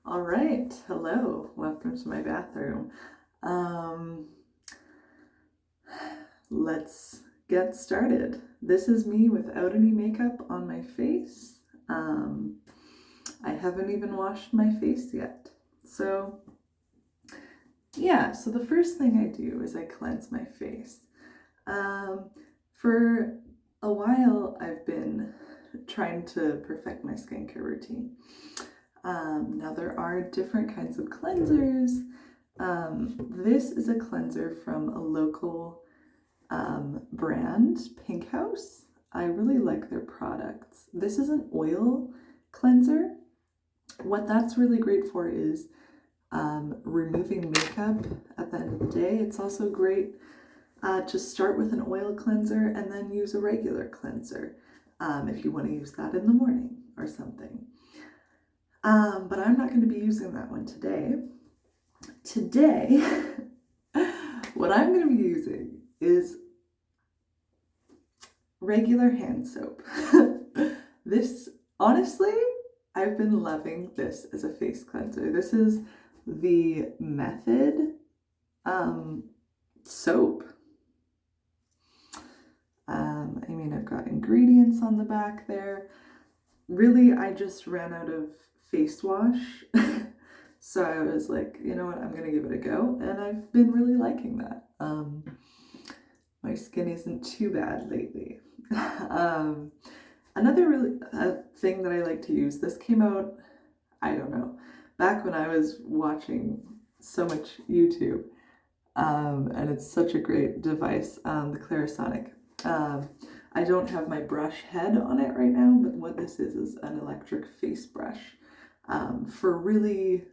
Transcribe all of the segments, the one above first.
All right, hello, welcome to my bathroom. Um, let's get started. This is me without any makeup on my face. Um, I haven't even washed my face yet. So, yeah, so the first thing I do is I cleanse my face. Um, for a while, I've been trying to perfect my skincare routine. Now, there are different kinds of cleansers. This is a cleanser from a local brand, Pink House. I really like their products. This is an oil cleanser. What that's really great for is removing makeup at the end of the day. It's also great to start with an oil cleanser and then use a regular cleanser if you want to use that in the morning or something. But I'm not going to be using that one today. Today, what I'm going to be using is regular hand soap. This, honestly, I've been loving this as a face cleanser. This is the Method soap. I've got ingredients on the back there. Really, I just ran out of face wash. So I was like, you know what, I'm going to give it a go. And I've been really liking that. My skin isn't too bad lately. Another really thing that I like to use, this came out, I don't know, back when I was watching so much YouTube. And it's such a great device, the Clarisonic. I don't have my brush head on it right now, but what this is an electric face brush for really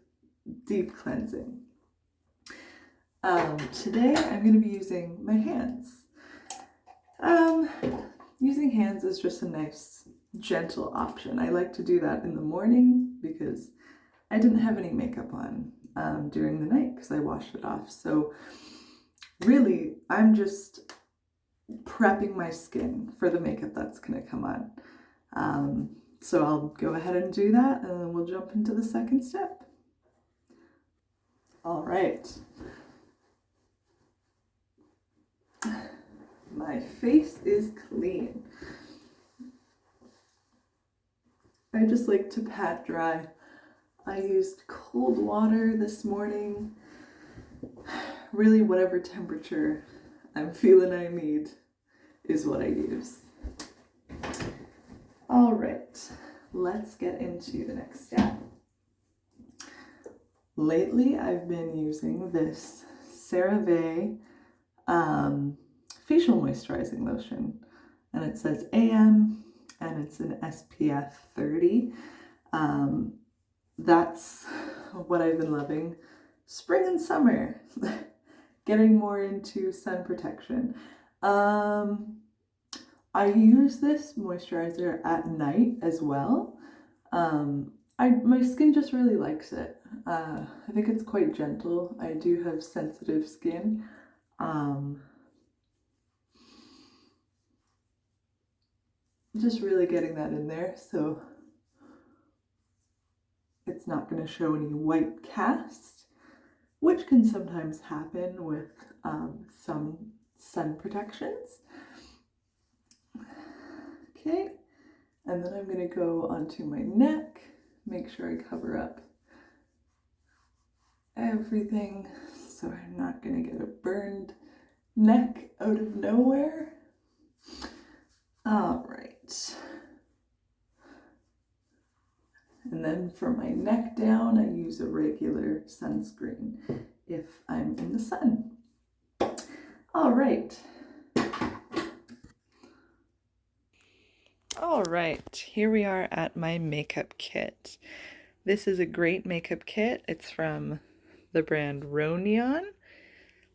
deep cleansing. Today I'm going to be using my hands. Um, Using hands is just a nice, gentle option. I like to do that in the morning because I didn't have any makeup on during the night because I washed it off. So really, I'm just prepping my skin for the makeup that's going to come on. So I'll go ahead and do that and then we'll jump into the second step. All right. My face is clean. I just like to pat dry. I used cold water this morning. Really, whatever temperature I'm feeling I need is what I use. All right, let's get into the next step. Lately, I've been using this CeraVe facial moisturizing lotion, and it says AM, and it's an SPF 30. That's what I've been loving. Spring and summer, getting more into sun protection. I use this moisturizer at night as well. My skin just really likes it. I think it's quite gentle. I do have sensitive skin. Just really getting that in there so it's not going to show any white cast, which can sometimes happen with some sun protections. Okay, and then I'm going to go onto my neck, make sure I cover up everything so I'm not going to get a burned neck out of nowhere. All right. And then for my neck down, I use a regular sunscreen if I'm in the sun. All right. All right, here we are at my makeup kit. This is a great makeup kit. It's from the brand Rhonion.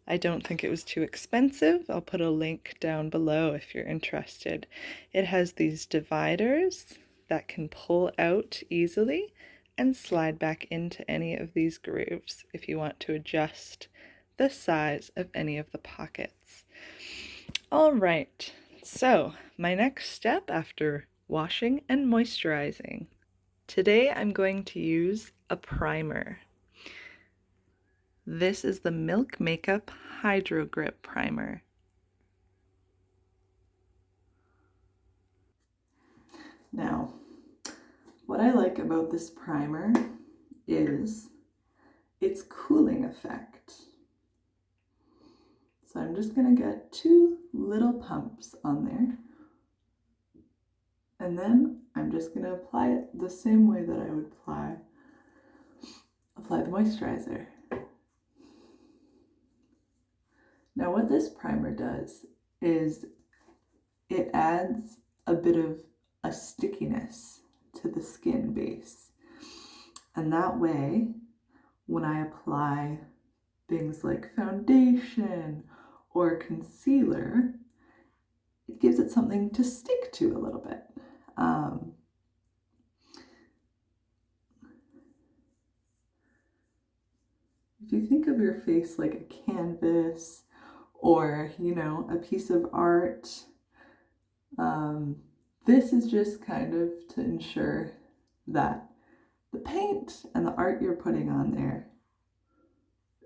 I don't think it was too expensive. I'll put a link down below if you're interested. It has these dividers that can pull out easily and slide back into any of these grooves if you want to adjust the size of any of the pockets. All right, so my next step after washing and moisturizing. Today I'm going to use a primer. This is the Milk Makeup Hydro Grip Primer. Now, what I like about this primer is its cooling effect. So I'm just going to get 2 little pumps on there. And then I'm just going to apply it the same way that I would apply the moisturizer. Now what this primer does is it adds a bit of a stickiness to the skin base. And that way, when I apply things like foundation or concealer, it gives it something to stick to a little bit. If you think of your face like a canvas or, a piece of art, this is just kind of to ensure that the paint and the art you're putting on there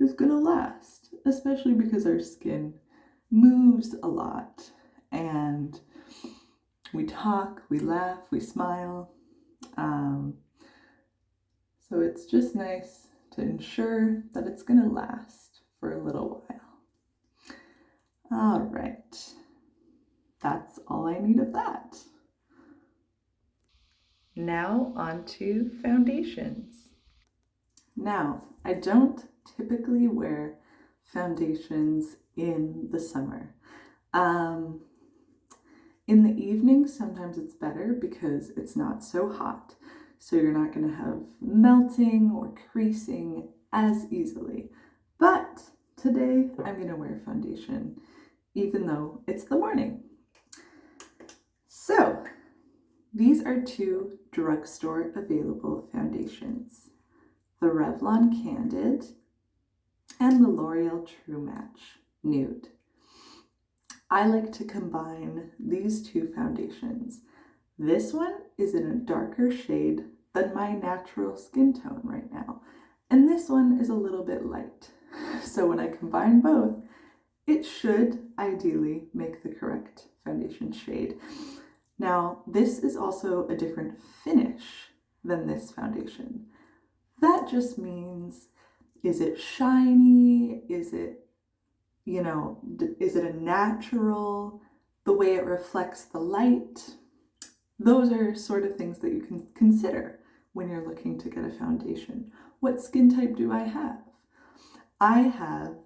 is going to last, especially because our skin moves a lot and we talk, we laugh, we smile. So it's just nice to ensure that it's going to last for a little while. All right, that's all I need of that. Now on to foundations. Now, I don't typically wear foundations in the summer. In the evening, sometimes it's better because it's not so hot. So you're not going to have melting or creasing as easily. But today I'm going to wear foundation, even though it's the morning. So these are 2 drugstore available foundations, the Revlon Candid and the L'Oreal True Match Nude. I like to combine these 2 foundations. This one is in a darker shade than my natural skin tone right now, and this one is a little bit light. So when I combine both, it should ideally make the correct foundation shade. Now, this is also a different finish than this foundation. That just means, is it shiny? Is it, is it a natural, the way it reflects the light? Those are sort of things that you can consider when you're looking to get a foundation. What skin type do I have? I have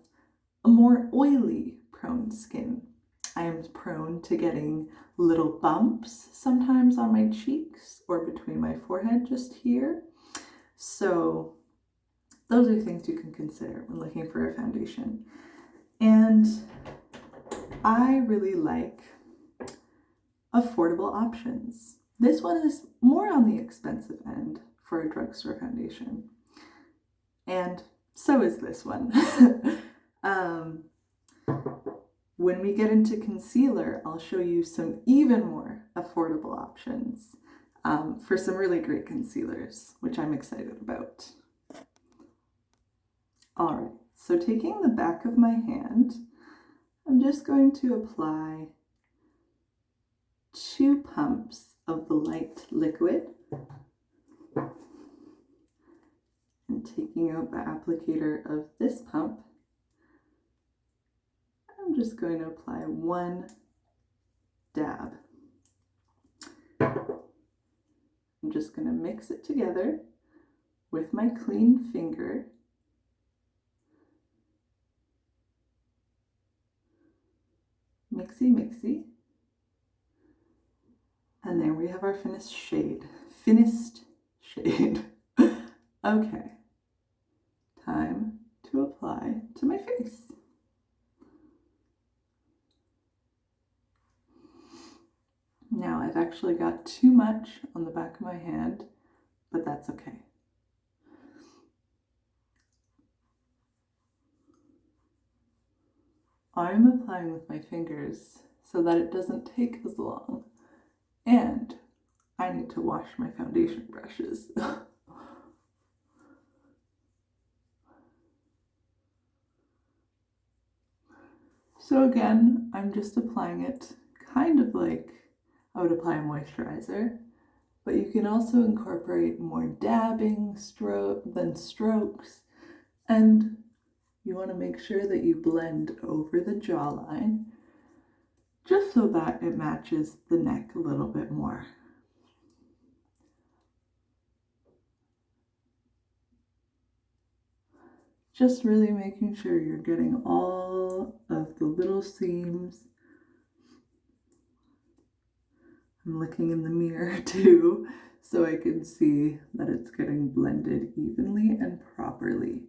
a more oily prone skin. I am prone to getting little bumps sometimes on my cheeks or between my forehead just here. So those are things you can consider when looking for a foundation. And I really like affordable options. This one is more on the expensive end for a drugstore foundation. And so is this one. When we get into concealer, I'll show you some even more affordable options for some really great concealers, which I'm excited about. All right, so taking the back of my hand, I'm just going to apply 2 pumps of the light liquid and taking out the applicator of this pump, I'm just going to apply 1 dab. I'm just going to mix it together with my clean finger. Mixy, mixy. And there we have our finished shade. Okay, time to apply to my face. Now I've actually got too much on the back of my hand, but that's okay. I'm applying with my fingers so that it doesn't take as long. And I need to wash my foundation brushes. So again, I'm just applying it kind of like I would apply a moisturizer, but you can also incorporate more dabbing than strokes, and you want to make sure that you blend over the jawline just so that it matches the neck a little bit more. Just really making sure you're getting all of the little seams. I'm looking in the mirror too, so I can see that it's getting blended evenly and properly.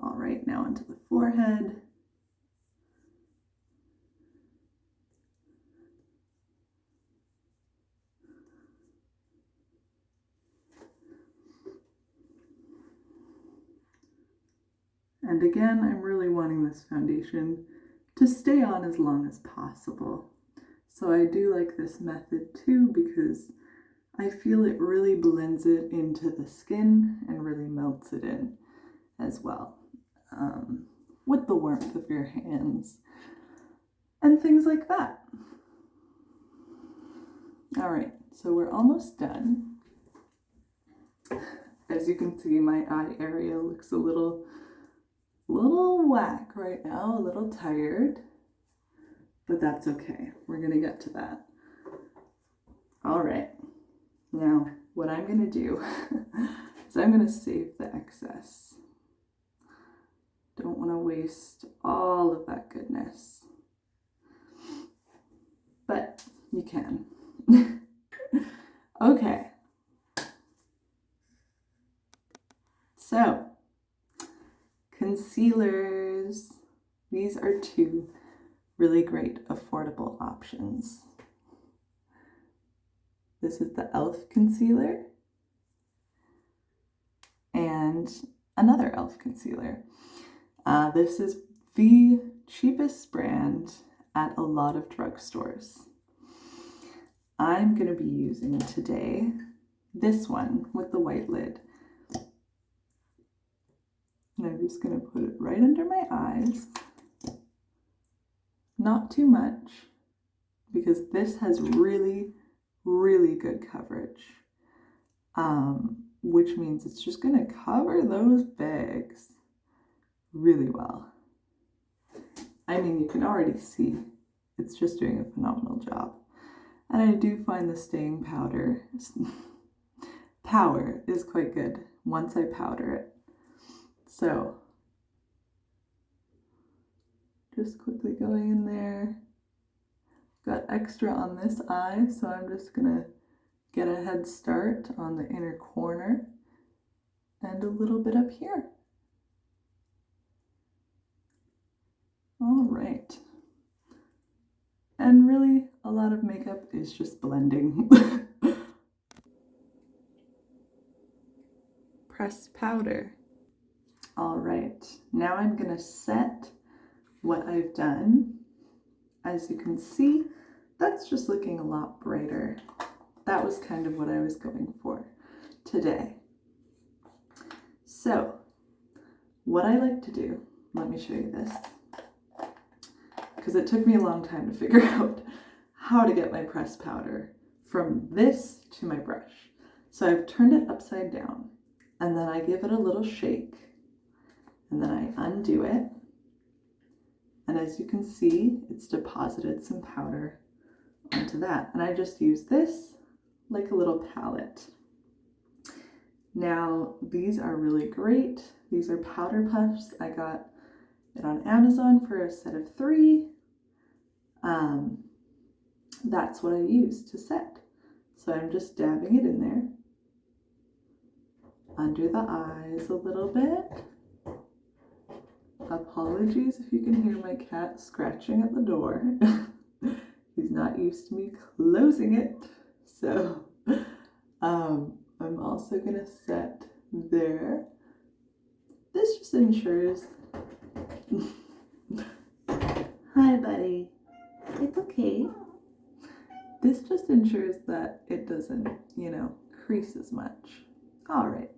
All right, now onto the forehead. And again, I'm really wanting this foundation to stay on as long as possible. So I do like this method too because I feel it really blends it into the skin and really melts it in as well, with the warmth of your hands and things like that. All right, so we're almost done. As you can see, my eye area looks a little whack right now, a little tired, but that's okay. We're gonna get to that. All right, now what I'm gonna do is I'm gonna save the excess. Don't want to waste all of that goodness, but you can. Okay, so concealers. These are two really great affordable options. This is the e.l.f. concealer and another e.l.f. concealer. This is the cheapest brand at a lot of drugstores. I'm going to be using today this one with the white lid. And I'm just going to put it right under my eyes. Not too much, because this has really, really good coverage. Which means it's just going to cover those bags really well. I mean, you can already see it's just doing a phenomenal job. And I do find the staying power is quite good once I powder it. So just quickly going in there. Got extra on this eye, so I'm just gonna get a head start on the inner corner and a little bit up here. All right. And really, a lot of makeup is just blending. Pressed powder. All right, now I'm gonna set what I've done. As you can see, that's just looking a lot brighter. That was kind of what I was going for today. So, what I like to do, let me show you this, because it took me a long time to figure out how to get my pressed powder from this to my brush. So I've turned it upside down, and then I give it a little shake, and then I undo it. And as you can see, it's deposited some powder onto that. And I just use this like a little palette. Now, these are really great. These are powder puffs. I got it on Amazon for a set of 3. That's what I use to set. So I'm just dabbing it in there, under the eyes a little bit. Apologies if you can hear my cat scratching at the door. He's not used to me closing it. So I'm also gonna set there. This just ensures hi buddy, it's okay. This just ensures that it doesn't, crease as much. All right,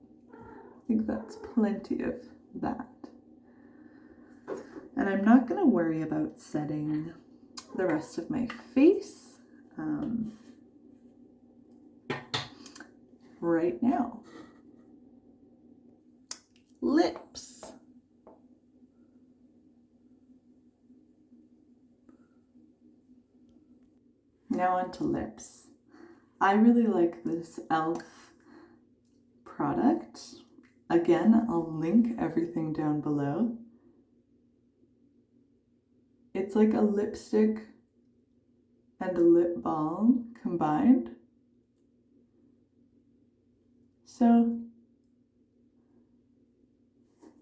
I think that's plenty of that. And I'm not going to worry about setting the rest of my face right now. Lips. Now on to lips. I really like this e.l.f. product. Again, I'll link everything down below. It's like a lipstick and a lip balm combined. So,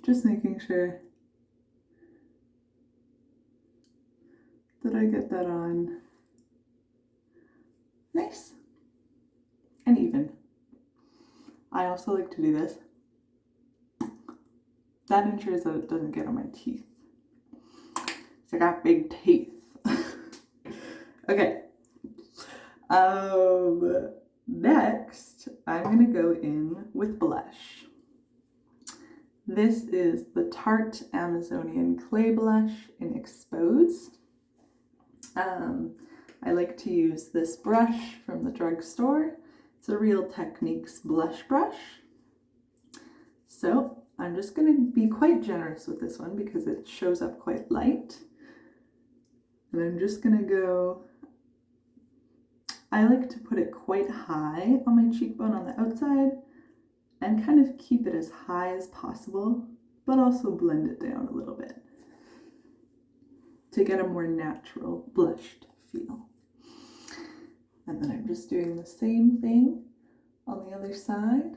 just making sure that I get that on nice and even. I also like to do this. That ensures that it doesn't get on my teeth. So I got big teeth. Okay. Next, I'm gonna go in with blush. This is the Tarte Amazonian Clay Blush in Exposed. I like to use this brush from the drugstore. It's a Real Techniques blush brush. So I'm just going to be quite generous with this one because it shows up quite light. And I'm just going to go, I like to put it quite high on my cheekbone on the outside and kind of keep it as high as possible, but also blend it down a little bit to get a more natural blushed feel. And then I'm just doing the same thing on the other side.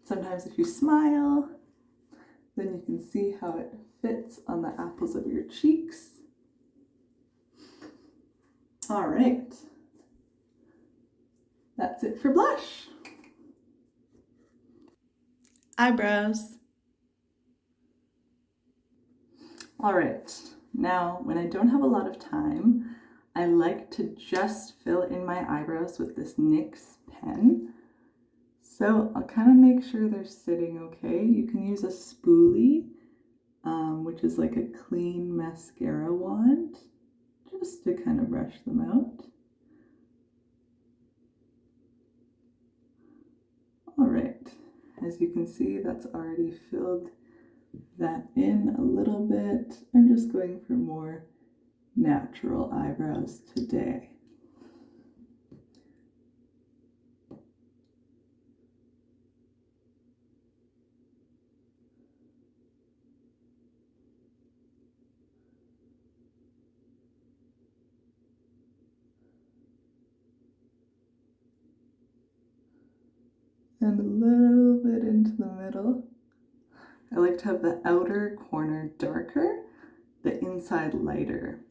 Sometimes if you smile, then you can see how it fits on the apples of your cheeks. All right, that's it for blush. Eyebrows. All right, now when I don't have a lot of time, I like to just fill in my eyebrows with this NYX pen. So I'll kind of make sure they're sitting okay. You can use a spoolie, which is like a clean mascara wand, just to kind of brush them out. All right, as you can see, that's already filled that in a little bit. I'm just going for more natural eyebrows today. And a little bit into the middle. I like to have the outer corner darker, the inside lighter.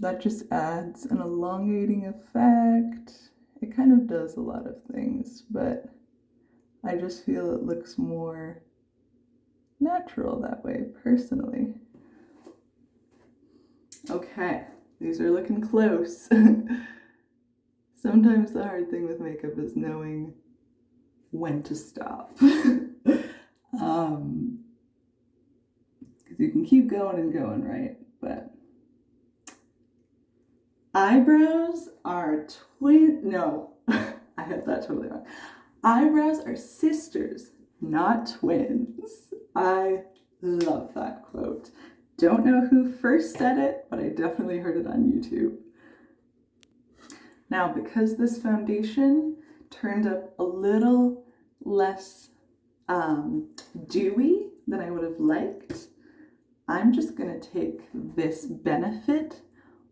That just adds an elongating effect. It kind of does a lot of things, but I just feel it looks more natural that way, personally. Okay, these are looking close. Sometimes the hard thing with makeup is knowing when to stop. Because you can keep going and going, right? But eyebrows are no, I had that totally wrong. Eyebrows are sisters, not twins. I love that quote. Don't know who first said it, but I definitely heard it on YouTube. Now, because this foundation turned up a little less dewy than I would have liked, I'm just gonna take this Benefit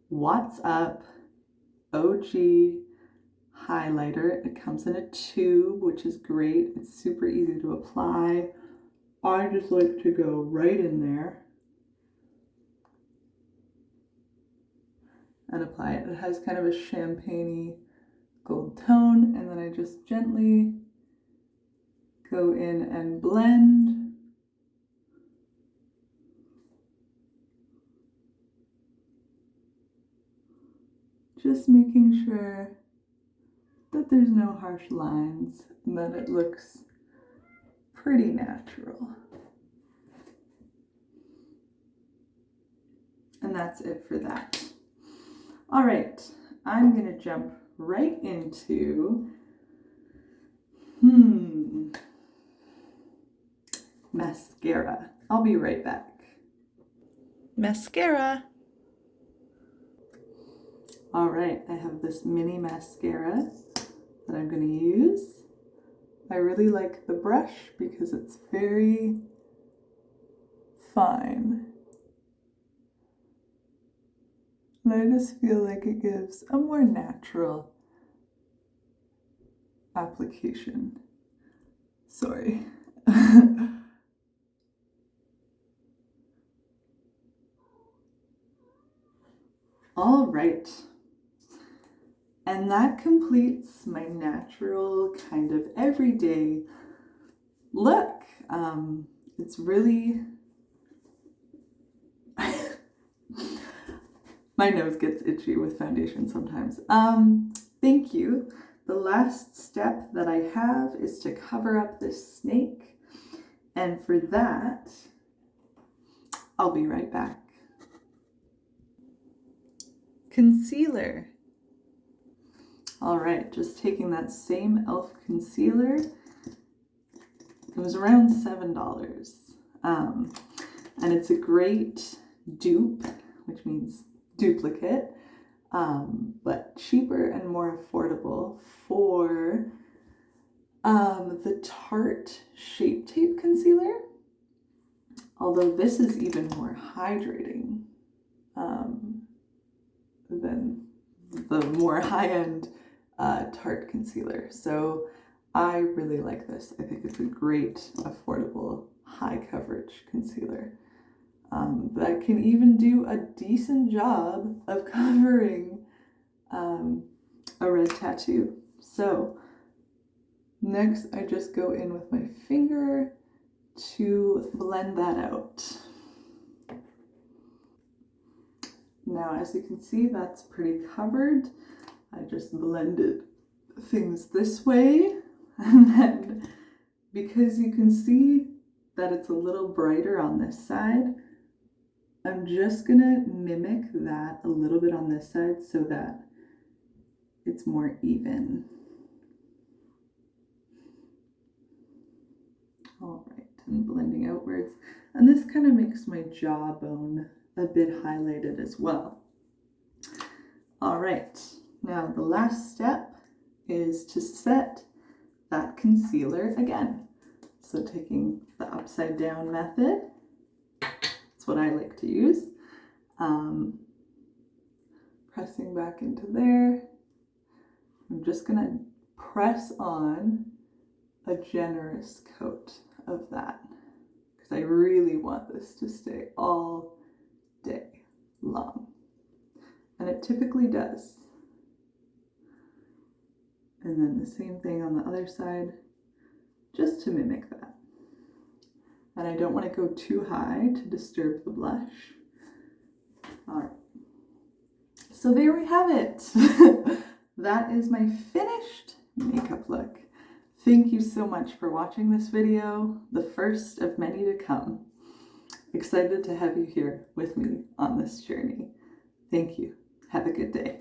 What's Up OG highlighter. It comes in a tube, which is great. It's super easy to apply. I just like to go right in there and apply it. It has kind of a champagne-y gold tone, and then I just gently go in and blend. Just making sure that there's no harsh lines and that it looks pretty natural. And that's it for that. All right, I'm gonna jump right into mascara. I'll be right back. Mascara. All right, I have this mini mascara that I'm going to use. I really like the brush because it's very fine. And I just feel like it gives a more natural application. Sorry. All right. And that completes my natural kind of everyday look. It's really, my nose gets itchy with foundation sometimes. Thank you. The last step that I have is to cover up this snake. And for that, I'll be right back. Concealer. All right, just taking that same e.l.f. concealer. It was around $7. And it's a great dupe, which means duplicate, but cheaper and more affordable for the Tarte Shape Tape Concealer. Although this is even more hydrating than the more high-end Tarte concealer. So I really like this. I think it's a great, affordable, high coverage concealer that can even do a decent job of covering a red tattoo. So next I just go in with my finger to blend that out. Now, as you can see, that's pretty covered. I just blended things this way, and then because you can see that it's a little brighter on this side, I'm just gonna mimic that a little bit on this side so that it's more even. All right, and blending outwards. And this kind of makes my jawbone a bit highlighted as well. All right, now the last step is to set that concealer again. So taking the upside down method, that's what I like to use. Pressing back into there. I'm just gonna press on a generous coat of that because I really want this to stay all day long. And it typically does. And then the same thing on the other side, just to mimic that. And I don't want to go too high to disturb the blush. All right. So there we have it. That is my finished makeup look. Thank you so much for watching this video, the first of many to come. Excited to have you here with me on this journey. Thank you. Have a good day.